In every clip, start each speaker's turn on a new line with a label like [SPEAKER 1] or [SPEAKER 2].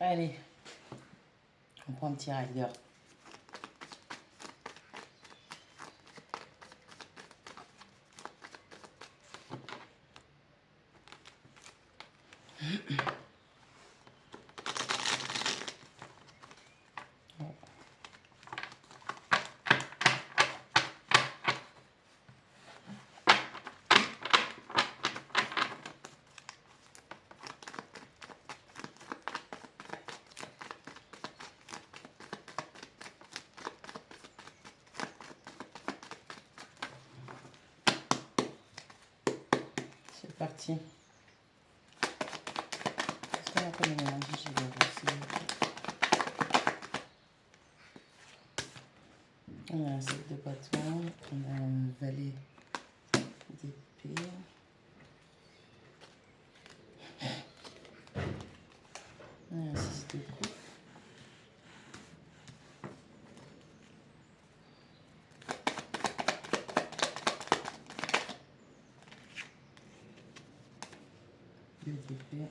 [SPEAKER 1] Allez, on prend un petit rider. C'est parti. Est-ce qu'on a comme une énergie, j'ai bien reçu. On a un 7 de bâton, on a un valet d'épée. On a un 6 de coupe. Deux d'épée.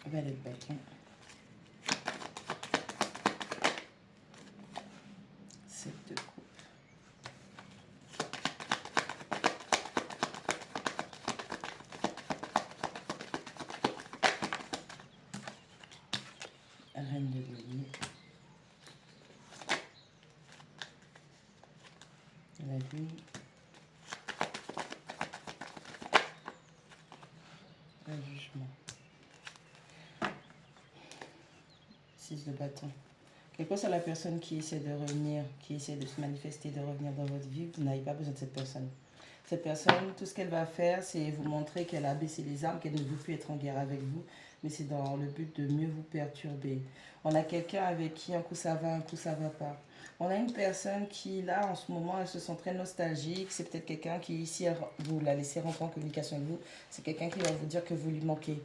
[SPEAKER 1] Valet de bâton. 7 de coupe. Reine de denier. La lune. Le jugement. 6 de bâton. Quelque chose à la personne qui essaie de revenir, qui essaie de se manifester, de revenir dans votre vie, vous n'avez pas besoin de cette personne. Cette personne, tout ce qu'elle va faire, c'est vous montrer qu'elle a baissé les armes, qu'elle ne veut plus être en guerre avec vous, mais c'est dans le but de mieux vous perturber. On a quelqu'un avec qui un coup ça va, un coup ça va pas. On a une personne qui, là, en ce moment, elle se sent très nostalgique. C'est peut-être quelqu'un qui, si vous la laissez rentrer en communication avec vous, c'est quelqu'un qui va vous dire que vous lui manquez.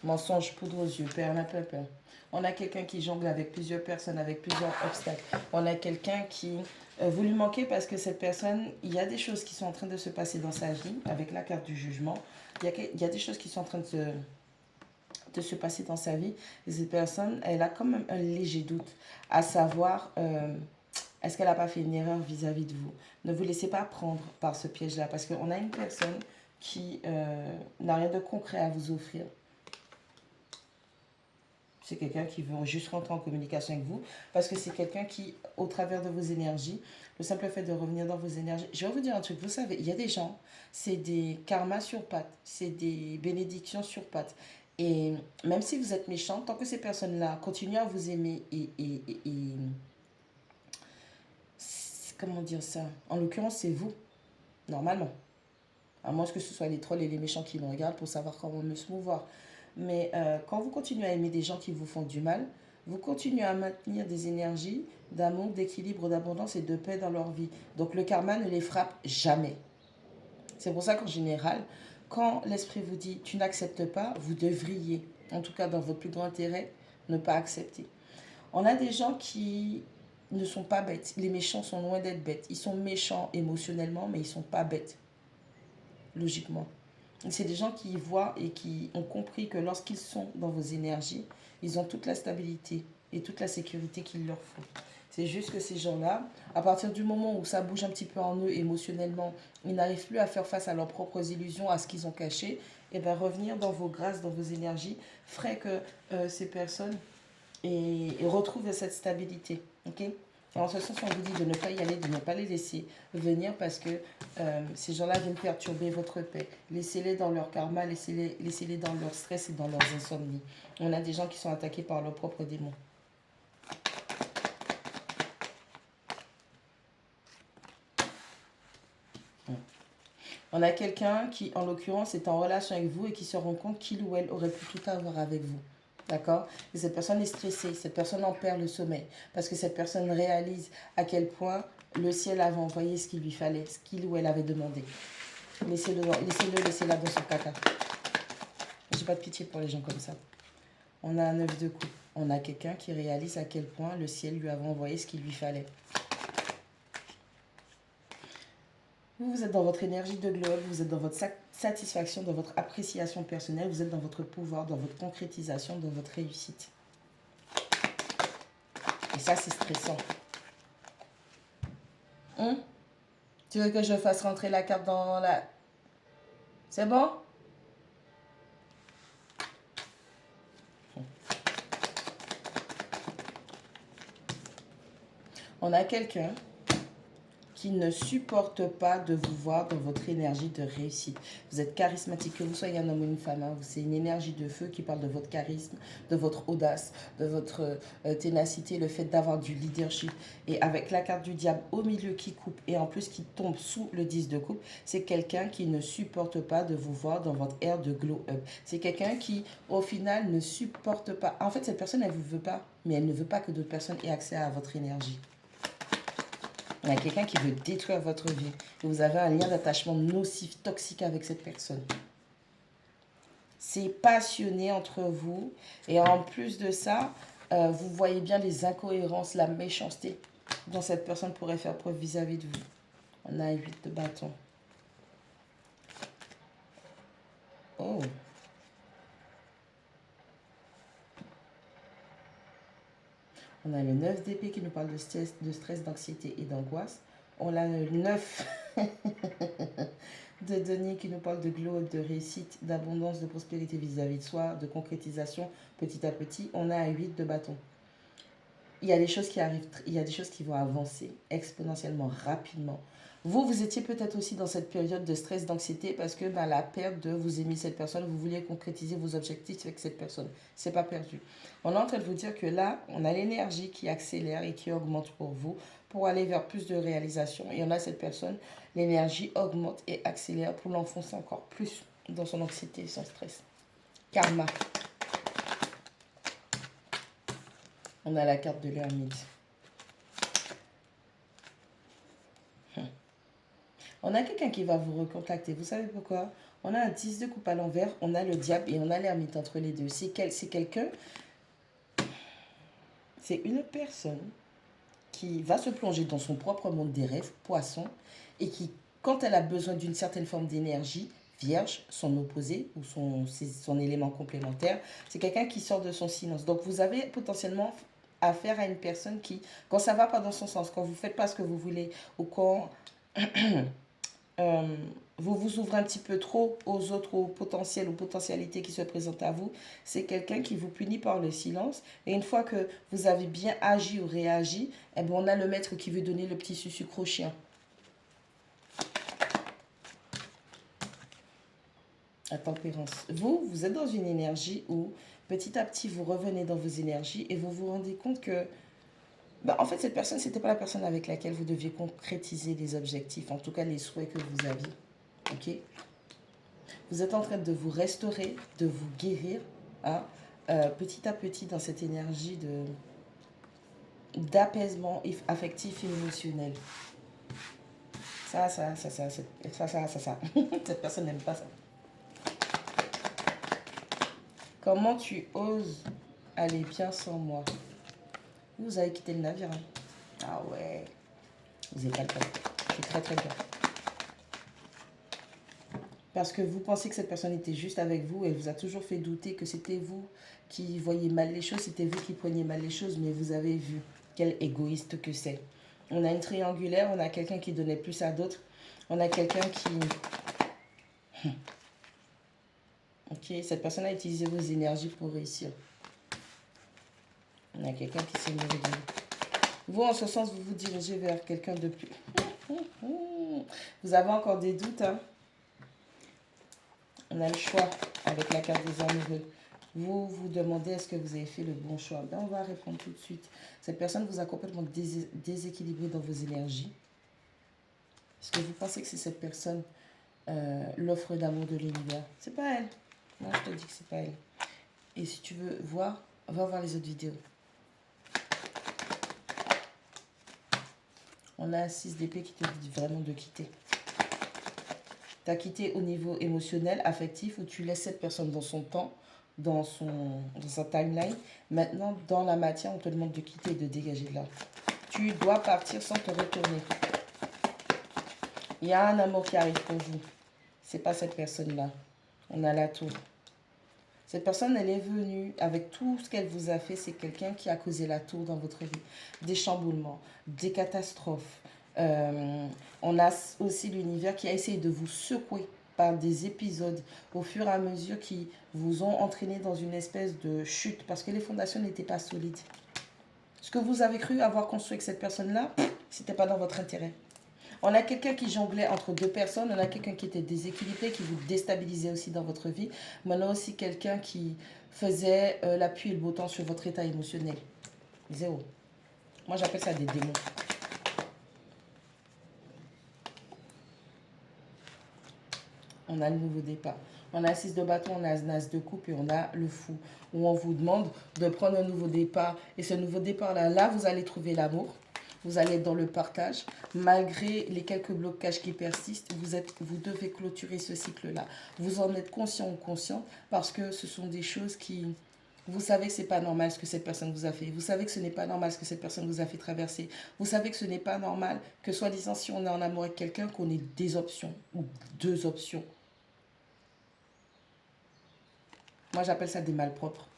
[SPEAKER 1] Mensonge, poudre aux yeux, peur, n'a pas peur. On a quelqu'un qui jongle avec plusieurs personnes, avec plusieurs obstacles. On a quelqu'un qui vous lui manquez parce que cette personne, il y a des choses qui sont en train de se passer dans sa vie, avec la carte du jugement. Il y a des choses qui sont en train de se passer dans sa vie. Et cette personne, elle a quand même un léger doute, à savoir, est-ce qu'elle n'a pas fait une erreur vis-à-vis de vous? Ne vous laissez pas prendre par ce piège-là, parce qu'on a une personne qui n'a rien de concret à vous offrir. C'est quelqu'un qui veut juste rentrer en communication avec vous parce que c'est quelqu'un qui, au travers de vos énergies, le simple fait de revenir dans vos énergies. Je vais vous dire un truc, vous savez, il y a des gens, c'est des karmas sur pattes, c'est des bénédictions sur pattes. Et même si vous êtes méchant, tant que ces personnes-là continuent à vous aimer et comment dire ça? En l'occurrence, c'est vous, normalement. À moins que ce soit les trolls et les méchants qui me regardent pour savoir comment me se mouvoir. Mais quand vous continuez à aimer des gens qui vous font du mal, vous continuez à maintenir des énergies d'amour, d'équilibre, d'abondance et de paix dans leur vie. Donc le karma ne les frappe jamais. C'est pour ça qu'en général, quand l'esprit vous dit tu n'acceptes pas, vous devriez, en tout cas dans votre plus grand intérêt, ne pas accepter. On a des gens qui ne sont pas bêtes. Les méchants sont loin d'être bêtes. Ils sont méchants émotionnellement, mais ils ne sont pas bêtes, logiquement. C'est des gens qui voient et qui ont compris que lorsqu'ils sont dans vos énergies, ils ont toute la stabilité et toute la sécurité qu'il leur faut. C'est juste que ces gens-là, à partir du moment où ça bouge un petit peu en eux émotionnellement, ils n'arrivent plus à faire face à leurs propres illusions, à ce qu'ils ont caché, et bien revenir dans vos grâces, dans vos énergies, ferait que ces personnes retrouvent cette stabilité. Okay, et en ce sens, on vous dit de ne pas y aller, de ne pas les laisser venir parce que ces gens-là viennent perturber votre paix. Laissez-les dans leur karma, laissez-les dans leur stress et dans leurs insomnies. On a des gens qui sont attaqués par leurs propres démons. On a quelqu'un qui, en l'occurrence, est en relation avec vous et qui se rend compte qu'il ou elle aurait pu tout avoir avec vous. D'accord? Et cette personne est stressée, cette personne en perd le sommeil. Parce que cette personne réalise à quel point le ciel avait envoyé ce qu'il lui fallait, ce qu'il ou elle avait demandé. Laissez-la dans son caca. J'ai pas de pitié pour les gens comme ça. On a un 9 de coupe. On a quelqu'un qui réalise à quel point le ciel lui avait envoyé ce qu'il lui fallait. Vous êtes dans votre énergie de globe, vous êtes dans votre satisfaction, dans votre appréciation personnelle, vous êtes dans votre pouvoir, dans votre concrétisation, dans votre réussite. Et ça, c'est stressant. Tu veux que je fasse rentrer la carte dans la... C'est bon? On a quelqu'un qui ne supporte pas de vous voir dans votre énergie de réussite. Vous êtes charismatique, que vous soyez un homme ou une femme. Hein, c'est une énergie de feu qui parle de votre charisme, de votre audace, de votre ténacité, le fait d'avoir du leadership. Et avec la carte du diable au milieu qui coupe et en plus qui tombe sous le 10 de coupe, c'est quelqu'un qui ne supporte pas de vous voir dans votre ère de glow up. C'est quelqu'un qui, au final, ne supporte pas. En fait, cette personne, elle ne vous veut pas, mais elle ne veut pas que d'autres personnes aient accès à votre énergie. Il y a quelqu'un qui veut détruire votre vie. Et vous avez un lien d'attachement nocif, toxique avec cette personne. C'est passionné entre vous. Et en plus de ça, vous voyez bien les incohérences, la méchanceté dont cette personne pourrait faire preuve vis-à-vis de vous. On a 8 de bâton. Oh. On a le 9 d'épée qui nous parle de stress, d'anxiété et d'angoisse. On a le 9 de denier qui nous parle de glow, de réussite, d'abondance, de prospérité vis-à-vis de soi, de concrétisation petit à petit. On a un 8 de bâton. Il y a des choses qui arrivent, il y a des choses qui vont avancer exponentiellement, rapidement. Vous étiez peut-être aussi dans cette période de stress, d'anxiété parce que la perte de vous aimer cette personne, vous vouliez concrétiser vos objectifs avec cette personne. C'est pas perdu. On est en train de vous dire que là, on a l'énergie qui accélère et qui augmente pour vous pour aller vers plus de réalisation. Et on a cette personne, l'énergie augmente et accélère pour l'enfoncer encore plus dans son anxiété et son stress. Karma. On a la carte de l'ermite. On a quelqu'un qui va vous recontacter. Vous savez pourquoi? On a un 10 de coupe à l'envers, on a le diable et on a l'ermite entre les deux. C'est quelqu'un, c'est une personne qui va se plonger dans son propre monde des rêves, poisson, et qui, quand elle a besoin d'une certaine forme d'énergie, vierge, son opposé ou son élément complémentaire, c'est quelqu'un qui sort de son silence. Donc vous avez potentiellement affaire à une personne qui, quand ça ne va pas dans son sens, quand vous ne faites pas ce que vous voulez, ou quand vous vous ouvrez un petit peu trop aux autres, aux potentiels, aux potentialités qui se présentent à vous, c'est quelqu'un qui vous punit par le silence. Et une fois que vous avez bien agi ou réagi, eh bien, on a le maître qui veut donner le petit sucre au chien. La tempérance. Vous êtes dans une énergie où petit à petit vous revenez dans vos énergies et vous vous rendez compte que en fait, cette personne, ce n'était pas la personne avec laquelle vous deviez concrétiser les objectifs, en tout cas les souhaits que vous aviez. Ok? Vous êtes en train de vous restaurer, de vous guérir, hein, petit à petit dans cette énergie d'apaisement affectif et émotionnel. Ça. Cette personne n'aime pas ça. Comment tu oses aller bien sans moi? Vous avez quitté le navire. Hein? Ah ouais. Vous n'avez pas le temps. C'est très très bien. Parce que vous pensez que cette personne était juste avec vous. Elle vous a toujours fait douter que c'était vous qui voyiez mal les choses. C'était vous qui preniez mal les choses. Mais vous avez vu quel égoïste que c'est. On a une triangulaire. On a quelqu'un qui donnait plus à d'autres. On a quelqu'un qui... Ok, cette personne a utilisé vos énergies pour réussir. On a quelqu'un qui s'est nourri de vous. Vous, en ce sens, vous vous dirigez vers quelqu'un de plus. Vous avez encore des doutes, hein? On a le choix avec la carte des amoureux. Vous vous demandez est-ce que vous avez fait le bon choix. On va répondre tout de suite. Cette personne vous a complètement déséquilibré dans vos énergies. Est-ce que vous pensez que c'est cette personne l'offre d'amour de l'univers? C'est pas elle. Moi, je te dis que c'est pas elle. Et si tu veux voir, va voir les autres vidéos. On a un 6 d'épée qui te dit vraiment de quitter. Tu as quitté au niveau émotionnel, affectif, où tu laisses cette personne dans son temps, dans sa timeline. Maintenant, dans la matière, on te demande de quitter et de dégager de là. Tu dois partir sans te retourner. Il y a un amour qui arrive pour vous. C'est pas cette personne-là. On a la tour. Cette personne, elle est venue avec tout ce qu'elle vous a fait. C'est quelqu'un qui a causé la tour dans votre vie. Des chamboulements, des catastrophes. On a aussi l'univers qui a essayé de vous secouer par des épisodes au fur et à mesure qui vous ont entraîné dans une espèce de chute parce que les fondations n'étaient pas solides. Ce que vous avez cru avoir construit avec cette personne-là, c'était pas dans votre intérêt. On a quelqu'un qui jonglait entre deux personnes, on a quelqu'un qui était déséquilibré, qui vous déstabilisait aussi dans votre vie, mais on a aussi quelqu'un qui faisait la pluie et le beau temps sur votre état émotionnel. Zéro. Moi, j'appelle ça des démons. On a le nouveau départ. On a 6 de bâton, on a As de coupe et on a le fou. Où on vous demande de prendre un nouveau départ. Et ce nouveau départ-là, là, vous allez trouver l'amour. Vous allez être dans le partage. Malgré les quelques blocages qui persistent, vous devez clôturer ce cycle-là. Vous en êtes conscient ou conscient parce que ce sont des choses qui... Vous savez que ce n'est pas normal ce que cette personne vous a fait. Vous savez que ce n'est pas normal ce que cette personne vous a fait traverser. Vous savez que ce n'est pas normal que, soi-disant, si on est en amour avec quelqu'un, qu'on ait des options ou deux options. Moi, j'appelle ça des malpropres.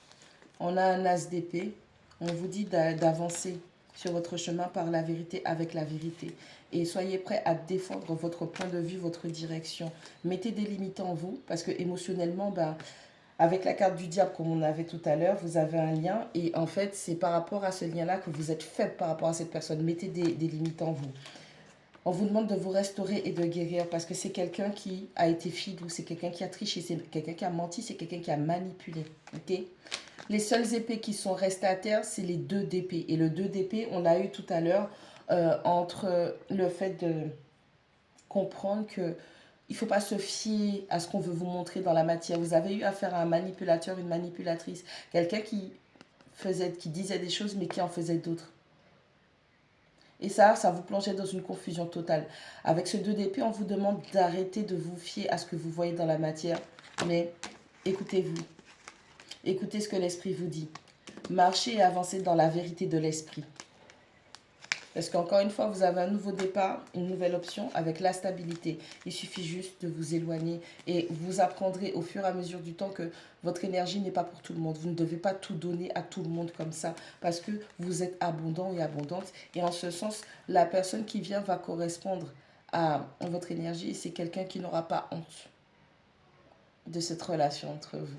[SPEAKER 1] On a un as d'épée. On vous dit d'avancer sur votre chemin par la vérité, avec la vérité. Et soyez prêts à défendre votre point de vue, votre direction. Mettez des limites en vous, parce que émotionnellement, avec la carte du diable, comme on avait tout à l'heure, vous avez un lien. Et en fait, c'est par rapport à ce lien-là que vous êtes faible par rapport à cette personne. Mettez des limites en vous. On vous demande de vous restaurer et de guérir parce que c'est quelqu'un qui a été filou, c'est quelqu'un qui a triché, c'est quelqu'un qui a menti, c'est quelqu'un qui a manipulé. Okay? Les seules épées qui sont restées à terre, c'est les 2 d'épée. Et le 2 d'épée, on l'a eu tout à l'heure entre le fait de comprendre que il ne faut pas se fier à ce qu'on veut vous montrer dans la matière. Vous avez eu affaire à un manipulateur, une manipulatrice, quelqu'un qui disait des choses mais qui en faisait d'autres. Et ça vous plongeait dans une confusion totale. Avec ce 2 d'épée, on vous demande d'arrêter de vous fier à ce que vous voyez dans la matière. Mais écoutez-vous. Écoutez ce que l'esprit vous dit. Marchez et avancez dans la vérité de l'esprit. Parce qu'encore une fois, vous avez un nouveau départ, une nouvelle option avec la stabilité. Il suffit juste de vous éloigner et vous apprendrez au fur et à mesure du temps que votre énergie n'est pas pour tout le monde. Vous ne devez pas tout donner à tout le monde comme ça parce que vous êtes abondant et abondante. Et en ce sens, la personne qui vient va correspondre à votre énergie et c'est quelqu'un qui n'aura pas honte de cette relation entre vous.